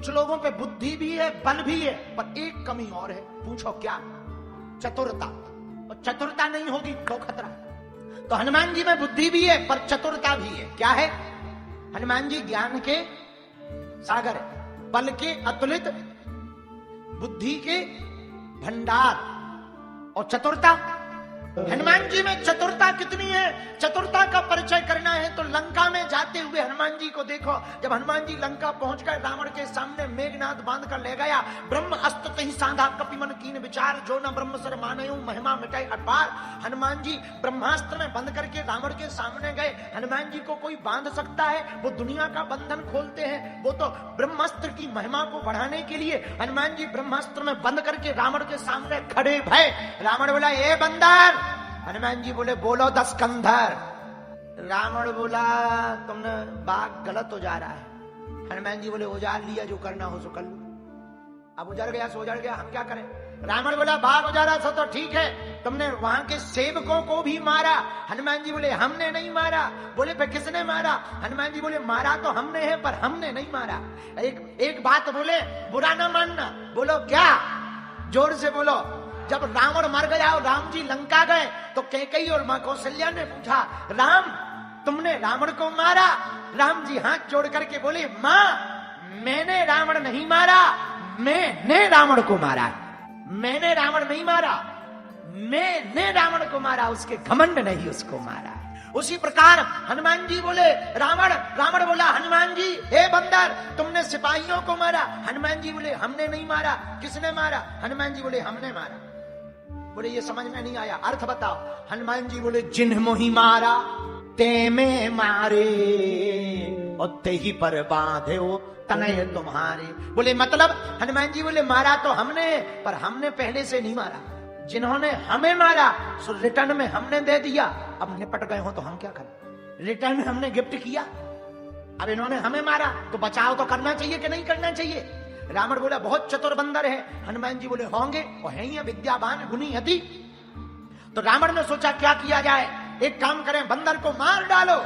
कुछ लोगों पे बुद्धि भी है, बल भी है, पर एक कमी और है। पूछो क्या? चतुरता। और चतुरता नहीं होगी तो खतरा। तो हनुमान जी में बुद्धि भी है पर चतुरता भी है। क्या है? हनुमान जी ज्ञान के सागर है, बल के अतुलित, बुद्धि के भंडार, और चतुरता। हनुमान जी में चतुरता कितनी है? चतुरता का परिचय करना है तो लंका में जाते हुए हनुमान जी को देखो। जब हनुमान जी लंका पहुंच गए, रावण के सामने मेघनाद बांध कर ले गया। ब्रह्म अस्त्र ही साधा कपिमन कीन विचार, जो न ब्रह्म सर मानयूं महिमा मिटाई अपार। हनुमान जी ब्रह्मास्त्र में बंद करके रावण के सामने गए। हनुमान जी को कोई बांध सकता है? वो दुनिया का बंधन खोलते हैं। वो तो ब्रह्मास्त्र की महिमा को बढ़ाने के लिए हनुमान जी ब्रह्मास्त्र में बंद करके रावण के सामने खड़े भय। रावण बोला, ए बंदर। हनुमान जी बोले, बोलो 10 कंधर। रावण बोला, तुमने बाग गलत हो जा रहा है। हनुमान जी बोले, उजाड़ लिया, जो करना हो सो कर लो। अब उजड़ गया सो उजड़ गया, हम क्या करें? रावण बोला, बाग उजाड़ा सो तो ठीक है, तुमने वहां के सेवकों को भी मारा। हनुमान जी बोले, हमने नहीं मारा। बोले, फिर किसने मारा? हनुमान जी बोले, मारा तो हमने है पर हमने नहीं मारा। एक बात बोले, बुरा ना मानना। बोलो क्या? जोर से बोलो। जब रावण मर गया और राम जी लंका गए तो कैकेयी और मां कौशल्या ने पूछा, राम तुमने रावण को मारा? राम जी हाथ जोड़ करके बोले, मां मैंने रावण नहीं मारा, मैंने रावण को मारा। मैंने रावण नहीं मारा, मैंने रावण को मारा, उसके घमंड नहीं उसको मारा। उसी प्रकार हनुमान जी बोले, रावण बोला, हनुमान जी हे बंदर, तुमने सिपाहियों को मारा। हनुमान जी बोले, हमने नहीं मारा। किसने मारा? हनुमान जी बोले, हमने मारा। बोले, ये समझ में नहीं आया, अर्थ बताओ। हनुमान जी बोले, जिन्ह मोहि मारा ते में मारे, और ते ही पर बांधे हो तनय तुम्हारे। बोले मतलब? हनुमान जी बोले, मारा तो हमने, पर हमने पहले से नहीं मारा। जिन्होंने हमें मारा सो रिटर्न में हमने दे दिया। अब निपट गए हो तो हम क्या करें? रिटर्न में हमने गिफ्ट किया। अब इन्होंने हमें मारा तो बचाव तो करना चाहिए कि नहीं करना चाहिए? रावण बोला, बहुत चतुर बंदर है। हनुमान जी बोले, होंगे, और है ही विद्यावान गुणी अति। तो रावण ने सोचा क्या किया जाए, एक काम करें, बंदर को मार डालो।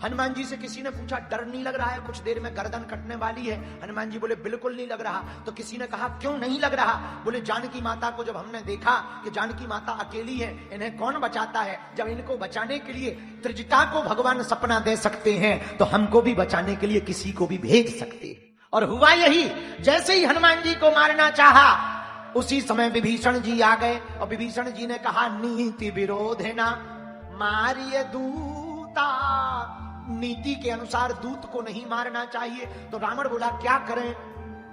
हनुमान जी से किसी ने पूछा, डर नहीं लग रहा है? कुछ देर में गर्दन कटने वाली है। हनुमान जी बोले, बिल्कुल नहीं लग रहा। तो किसी ने कहा, क्यों नहीं लग रहा? बोले, जानकी माता को जब हमने देखा कि जानकी माता अकेली है, इन्हें कौन बचाता है, जब इनको बचाने के लिए त्रिजटा को भगवान सपना दे सकते हैं तो हमको भी बचाने के लिए किसी को भी भेज सकते हैं। और हुआ यही, जैसे ही हनुमान जी को मारना चाहा उसी समय विभीषण जी आ गए। और विभीषण जी ने कहा, नीति विरोध है ना मारिय दूता, नीति के अनुसार दूत को नहीं मारना चाहिए। तो रावण बोला, क्या करें?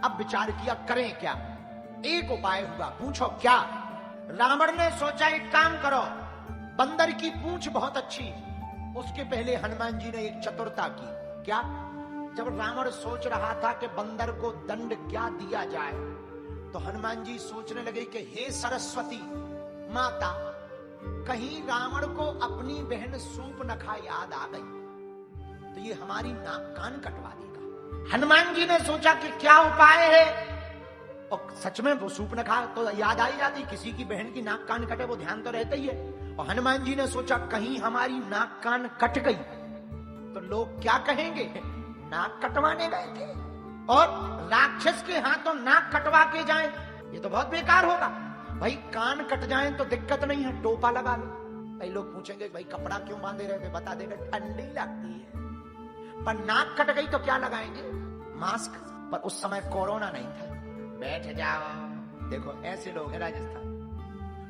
अब विचार किया, करें क्या? एक उपाय हुआ। पूछो क्या? रावण ने सोचा, एक काम करो, बंदर की पूंछ बहुत अच्छी। उसके पहले हनुमान जी ने एक चतुरता की। क्या? जब रावण सोच रहा था कि बंदर को दंड क्या दिया जाए, तो हनुमान जी सोचने लगे कि हे सरस्वती माता, कहीं रावण को अपनी बहन सूर्पनखा याद आ गई तो ये हमारी नाक कान कटवा देगा। हनुमान जी ने सोचा कि क्या उपाय है, और सच में वो सूर्पनखा तो याद आई जाती, किसी की बहन की नाक कान कटे वो ध्यान तो रहता ही है। और हनुमान जी ने सोचा, कहीं हमारी नाक कान कट गई तो लोग क्या कहेंगे, नाक कटवाने गए थे और राक्षस के हाथों नाक कटवा के जाएं, ये तो बहुत बेकार होगा। भाई कान कट जाएं तो दिक्कत नहीं है, टोपा लगा लो। भाई लोग पूछेंगे, भाई कपड़ा क्यों बांधे रहते? बता देगा, ठंडी लगती है। पर नाक कट गई तो क्या लगाएंगे? मास्क। पर उस समय कोरोना नहीं था। बैठ जाओ, देखो ऐसे लोग हैं राजस्थान।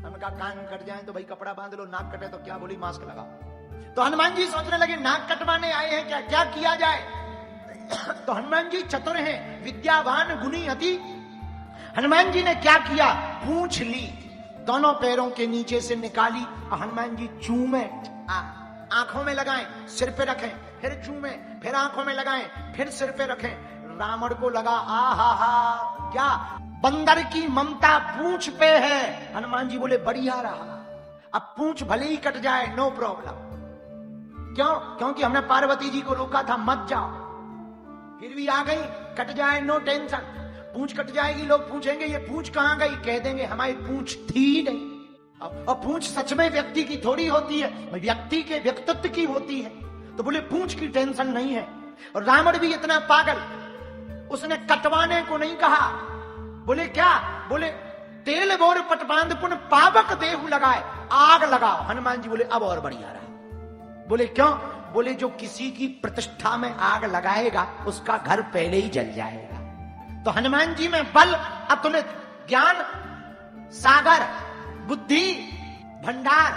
हमने कहा कान कट जाए तो भाई कपड़ा बांध लो, नाक कटे तो क्या, बोली मास्क लगाओ। तो हनुमान जी सोचने लगे, नाक कटवाने आए हैं, क्या क्या किया जाए? तो हनुमान जी चतुर हैं, विद्यावान गुणी अति। हनुमान जी ने क्या किया, पूंछ ली, दोनों पैरों के नीचे से निकाली और हनुमान जी चूमे, आंखों में लगाएं, सिर पे रखें, फिर चूमे, फिर आंखों में लगाएं, फिर सिर पे रखें। रावण को लगा, आहा क्या बंदर की ममता पूंछ पे है। हनुमान जी बोले, बढ़िया रहा, अब पूंछ भले ही कट जाए, नो प्रॉब्लम। क्यों? क्योंकि हमने पार्वती जी को रोका था, मत जाओ, फिर भी आ गई, कट जाए, नो टेंशन। पूंछ कट जाएगी, लोग पूछेंगे ये पूंछ कहां गई, कह देंगे हमारी पूंछ थी नहीं। और पूंछ सच में व्यक्ति की थोड़ी होती है, व्यक्ति के व्यक्तित्व की होती है। तो बोले पूंछ की टेंशन नहीं है। और रावण भी इतना पागल, उसने कटवाने को नहीं कहा। बोले क्या? बोले तेल बोर पटबांध पुन पावक देहु लगाए, आग लगाओ। हनुमान जी बोले अब और बढ़िया रहा। बोले क्यों? बोले जो किसी की प्रतिष्ठा में आग लगाएगा उसका घर पहले ही जल जाएगा। तो हनुमान जी में बल अतुलित, ज्ञान सागर, बुद्धि भंडार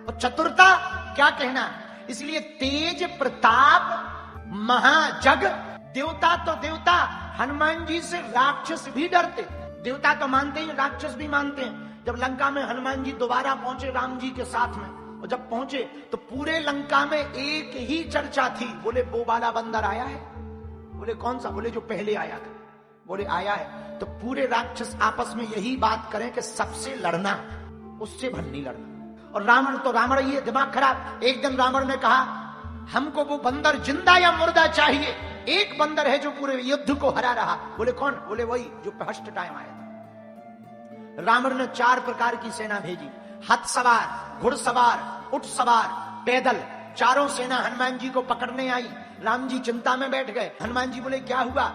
और चतुरता क्या कहना। इसलिए तेज प्रताप महाजग, देवता तो देवता, हनुमान जी से राक्षस भी डरते। देवता तो मानते ही, राक्षस भी मानते हैं। जब लंका में हनुमान जी दोबारा पहुंचे राम जी के साथ में, और जब पहुंचे तो पूरे लंका में एक ही चर्चा थी। बोले वो वाला बंदर आया है। बोले कौन सा? बोले जो पहले आया था। बोले आया है। तो पूरे राक्षस आपस में यही बात करें कि सबसे लड़ना, उससे भर नहीं लड़ना। और रावण तो रावण ही है, दिमाग खराब। एक दिन रावण ने कहा हमको वो बंदर जिंदा या मुर्दा चाहिए। एक बंदर है जो पूरे युद्ध को हरा रहा। बोले कौन? बोले वही जो फर्स्ट टाइम आया था। रावण ने 4 प्रकार की सेना भेजी, हाथ सवार, घुड़सवार, ऊंट सवार, पैदल। चारों सेना हनुमान जी को पकड़ने आई। राम जी चिंता में बैठ गए। हनुमान जी बोले क्या हुआ?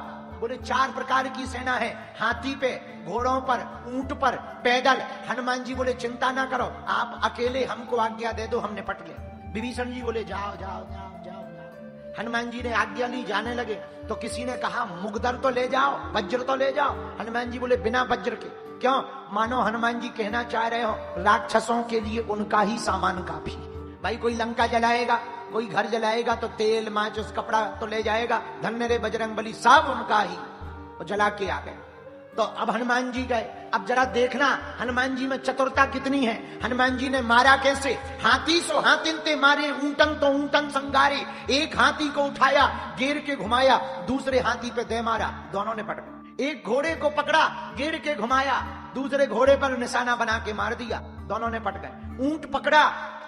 बोले 4 प्रकार की सेना है, हाथी पे, घोड़ों पर, ऊंट पर, पैदल। हनुमान जी बोले चिंता ना करो, आप अकेले हमको आज्ञा दे दो, हम निपट ले। विभीषण जी बोले जाओ जाओ जाओ जाओ जाओ। हनुमान जी ने आज्ञा ली, जाने लगे। तो किसी ने कहा मुगदर तो ले जाओ, वज्र तो ले जाओ। हनुमान जी बोले बिना वज्र के। क्यों? मानो हनुमान जी कहना चाह रहे हो राक्षसों के लिए उनका ही सामान काफी। भाई कोई लंका जलाएगा, कोई घर जलाएगा तो तेल माचिस कपड़ा तो ले जाएगा। धन्य रे बजरंगबली, सब उनका ही। वो जला के आ गए। तो अब हनुमान जी गए। अब जरा देखना हनुमान जी में चतुरता कितनी है। हनुमान जी ने मारा कैसे? हाथी सो हाथिन ते मारे, ऊंटन तो ऊंटन संगारे। एक हाथी को उठाया, घेर के घुमाया, दूसरे हाथी पे दे मारा, दोनों ने पट गए। एक घोड़े को पकड़ा, घेर के घुमाया, दूसरे घोड़े पर निशाना बना के मार दिया, दोनों ने पट गए। ऊंट पकड़ा,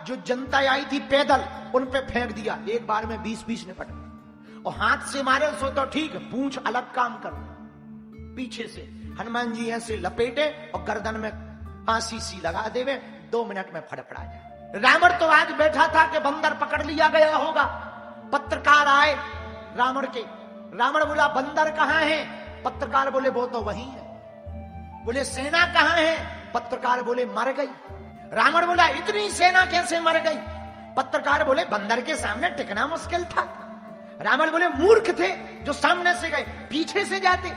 जो जनता आई थी पैदल, उन पे फेंक दिया, एक बार में 20-20 ने पट गए। और हाथ से मारे सो तो ठीक, पूंछ अलग काम कर। पीछे से हनुमान जी ऐसे लपेटे और गर्दन में फांसी सी लगा देवे, 2 मिनट में फड़फड़ा जाए। रावण तो आज बैठा था कि बंदर पकड़ लिया गया होगा। पत्रकार आए रावण के। रावण बोला बंदर कहां है? पत्रकार बोले वो तो वही है। बोले सेना कहां है? पत्रकार बोले मर गई। रावण बोला इतनी सेना कैसे मर गई? पत्रकार बोले बंदर के सामने टिकना मुश्किल था। रावण बोले मूर्ख थे जो सामने से गए, पीछे से जाते।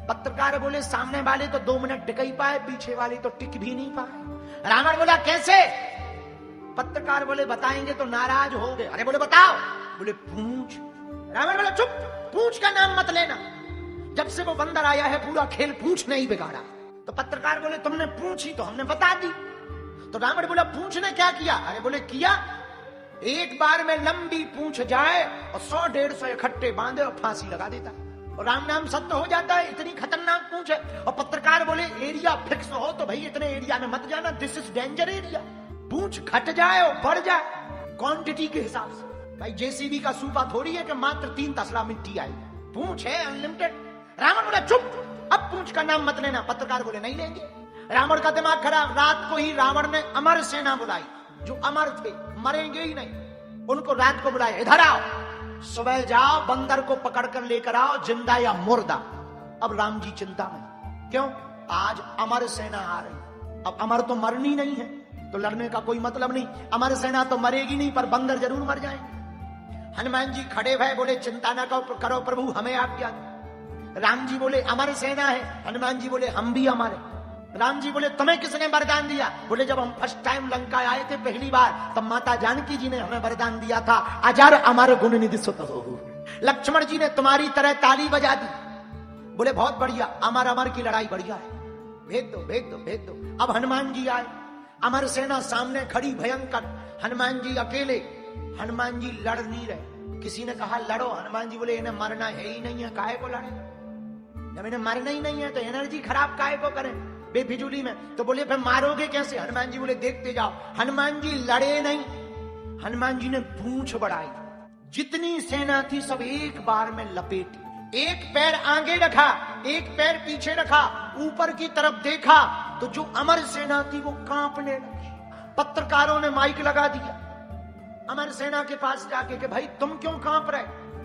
पत्रकार बोले सामने वाले तो 2 मिनट टिक ही पाए, पीछे वाले तो टिक भी नहीं पाए। रावण बोला कैसे? पत्रकार बोले बताएंगे तो नाराज हो गए। अरे बोले बताओ। बोले पूंछ। रावण बोला चुप, पूंछ का नाम मत लेना। जब से वो बंदर आया है पूरा खेल पूंछ ने ही बिगाड़ा। तो पत्रकार बोले तुमने पूछी तो हमने बता दी। तो रावण बोला पूंछ ने क्या किया? अरे बोले किया, एक बार में लंबी पूंछ जाए और 100-150 इकट्ठे बांधे और फांसी लगा देता, और राम नाम सत्य हो जाता है। इतनी खतरनाक पूंछ है। और पत्रकार बोले एरिया फिक्स हो तो भाई इतने एरिया में मत जाना, दिस इज डेंजर एरिया। पूंछ घट जाए और बढ़ जाए क्वांटिटी के हिसाब से। भाई जेसीबी का सूपा थोड़ी है कि मात्र 3 तसला मिट्टी आई, पूंछ है अनलिमिटेड। रावण बोला चुप, अब पूंछ का नाम मत लेना। पत्रकार बोले नहीं लेंगे। रावण का दिमाग खराब। रात को ही रावण ने अमर सेना बुलाई, जो अमर थे, मरेंगे ही नहीं, उनको रात को बुलाया, इधर आओ, सुबह जाओ, बंदर को पकड़कर लेकर आओ, जिंदा या मुर्दा। अब राम जी चिंता में, क्यों? आज अमर सेना आ रही। अब अमर तो मरनी नहीं है तो लड़ने का कोई मतलब नहीं। अमर सेना तो मरेगी नहीं, पर बंदर जरूर मर जाएंगे। हनुमान जी खड़े भय बोले चिंता ना करो प्रभु, हमें आज्ञा। राम जी बोले अमर सेना है। हनुमान जी बोले हम भी अमर है। राम जी बोले तुम्हें किसने वरदान दिया? बोले जब हम फर्स्ट टाइम लंका आए थे पहली बार, तब माता जानकी जी ने हमें वरदान दिया था, अजर अमर गुण निधि सुत हो। लक्ष्मण जी ने तुम्हारी तरह ताली बजा दी। बोले बहुत बढ़िया, अमर अमर की लड़ाई बढ़िया है, भेज दो भेज दो भेज दो। अब हनुमान जी आए, अमर सेना सामने खड़ी भयंकर, हनुमान जी अकेले। हनुमान जी लड़ नहीं रहे। किसी ने कहा लड़ो, हनुमान जी बोले इन्हें मरना है ही नहीं है, काहे को लड़े? जब इन्हें मरना ही नहीं है तो एनर्जी खराब काहे को करें बेफिजूली में? तो बोले फिर मारोगे कैसे? हनुमान जी बोले देखते जाओ। हनुमान जी लड़े नहीं, हनुमान जी ने पूंछ बढ़ाई, जितनी सेना थी सब एक बार में लपेटी। एक पैर आगे रखा, एक पैर पीछे रखा, ऊपर की तरफ देखा तो जो अमर सेना थी वो कांपने लगी। पत्रकारों ने माइक लगा दिया अमर सेना के पास जाके कि भाई तुम क्यों कांप रहे?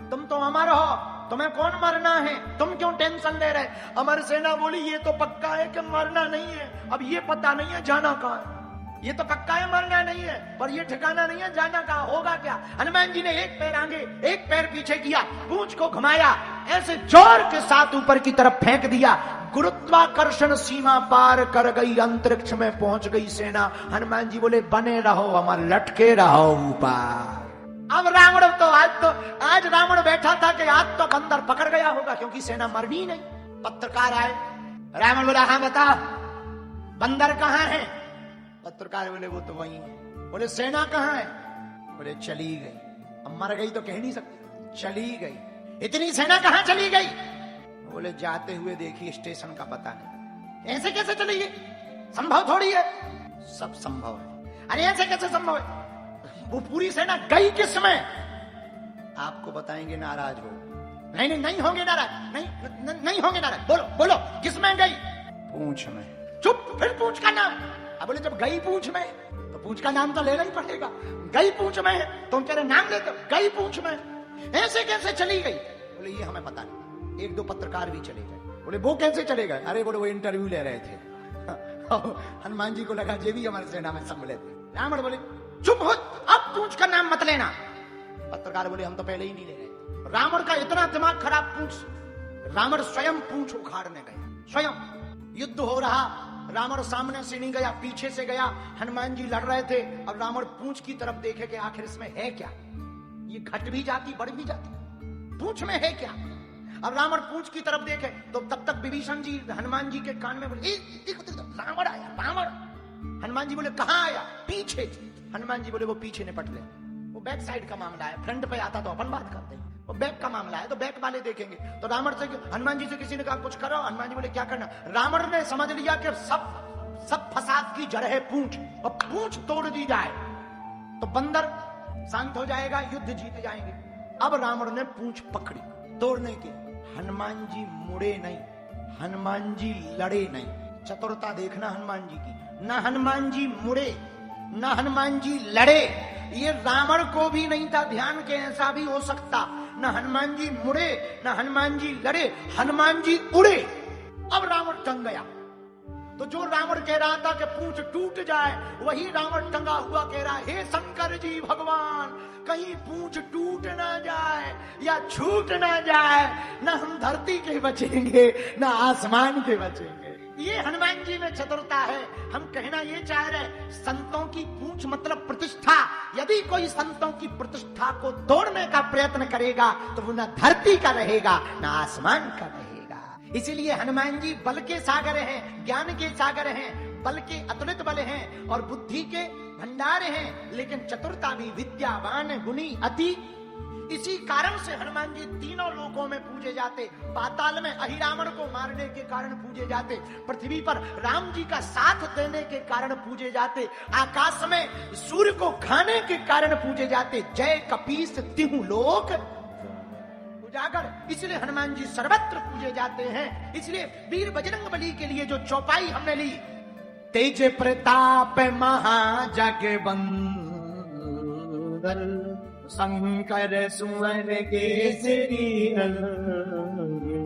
तुम तो अमर हो, तुम्हें कौन मरना है, तुम क्यों टेंशन ले रहे? अमर सेना बोली ये तो पक्का है कि मरना नहीं है, अब ये पता नहीं है जाना कहां है। ये तो पक्का है मरना नहीं है, पर ये ठिकाना नहीं है जाना कहां, होगा क्या? हनुमान जी ने एक पैर आगे एक पैर पीछे किया, पूंछ को घुमाया, ऐसे जोर के साथ ऊपर की तरफ फेंक दिया। गुरुत्वाकर्षण सीमा पार कर गई, अंतरिक्ष में पहुंच गई सेना। हनुमान जी बोले बने रहो अमर, लटके रहो ऊपर। अब रावण तो आज रावण बैठा था कि आज तो बंदर पकड़ गया होगा, क्योंकि सेना मरनी नहीं। पत्रकार आए, रावण बोला हाँ बता बंदर कहां है? पत्रकार बोले वो तो वही है। बोले सेना कहां है? बोले चली गई। अब मर गई तो कह नहीं सकती, चली गई। इतनी सेना कहां चली गई? बोले जाते हुए देखी, स्टेशन का पता नहीं। ऐसे कैसे चली गई? संभव थोड़ी है। सब संभव है। अरे ऐसे कैसे संभव है? वो पूरी सेना गई किस में? आपको बताएंगे, नाराज हो। नहीं होंगे नाराज, नहीं होंगे नाराज। बोलो किस में गई? पूंछ में। चुप, फिर पूंछ का नाम। अब बोले जब गई पूंछ में तो पूंछ का नाम तो लेना ही पड़ेगा। गई पूंछ में है, तुम तेरे नाम लेते हो, गई पूंछ में। ऐसे कैसे चली गई? बोले ये हमें पता नहीं। एक दो पत्रकार भी चले गए। बोले वो कैसे चले गए? अरे बोले वो इंटरव्यू ले रहे थे। हनुमान जी को लगा ये भी हमारी सेना में सम्मिलित थे। रावण बोले चुप हो, अब पूंछ का नाम मत लेना। पत्रकार बोले हम तो पहले ही नहीं ले रहे। रावण का इतना दिमाग खराब, पूंछ रावण स्वयं पूंछ उखाड़ने गए। स्वयं युद्ध हो रहा, रावण सामने से नहीं गया, पीछे से गया। हनुमान जी लड़ रहे थे, अब रावण पूंछ की तरफ देखे कि आखिर इसमें है क्या, ये घट भी जाती बढ़ भी जाती, पूंछ में है क्या। अब रावण पूंछ की तरफ देखे तो तब तक विभीषण जी हनुमान जी के कान में बोले देखो रावण आया, रावण। हनुमान जी बोले कहां आया? पीछे। हनुमान जी बोले वो पीछे निपट ले, वो बैक साइड का मामला है, फ्रंट पे आता तो अपन बात करते हैं। वो बैक का मामला है तो बैक वाले देखेंगे। तो रावण से हनुमान जी से किसी ने कहा कुछ करो। हनुमान जी बोले क्या करना? रावण ने समझ लिया कि सब फसाद की जड़ है पूंछ, और पूंछ तोड़ दी जाए तो बंदर शांत हो जाएगा, युद्ध जीत जाएंगे। अब रावण ने पूंछ पकड़ी तोड़ने की। हनुमान जी मुड़े नहीं, हनुमान जी लड़े नहीं। चतुरता देखना हनुमान जी की, ना हनुमान जी मुड़े ना हनुमान जी लड़े। ये रावण को भी नहीं था ध्यान के ऐसा भी हो सकता। न हनुमान जी मुड़े न हनुमान जी लड़े, हनुमान जी उड़े। अब रावण टंग गया। तो जो रावण कह रहा था कि पूंछ टूट जाए, वही रावण टंगा हुआ कह रहा हे शंकर जी भगवान, कहीं पूंछ टूट ना जाए या छूट ना जाए, न हम धरती के बचेंगे न आसमान के बचेंगे। ये हनुमान जी में चतुरता है। हम कहना ये चाह रहे, संतों की पूंछ मतलब प्रतिष्ठा। यदि कोई संतों की प्रतिष्ठा को तोड़ने का प्रयत्न करेगा तो वो न धरती का रहेगा न आसमान का रहेगा। इसीलिए हनुमान जी बल के सागर हैं, ज्ञान के सागर हैं, बल के अतुलित बल हैं और बुद्धि के भंडार हैं, लेकिन चतुरता भी, विद्यावान गुणी अति। इसी कारण से हनुमान जी तीनों लोकों में पूजे जाते। पाताल में अहिरावण को मारने के कारण पूजे जाते, पृथ्वी पर राम जी का साथ देने के कारण पूजे जाते, आकाश में सूर्य को खाने के कारण पूजे जाते। जय कपीस तिहु लोक उजागर। इसलिए हनुमान जी सर्वत्र पूजे जाते हैं। इसलिए वीर बजरंग बली के लिए जो चौपाई हमने ली, तेज प्रताप महाजगबंदन शंकर सुवर केसरी नंदन।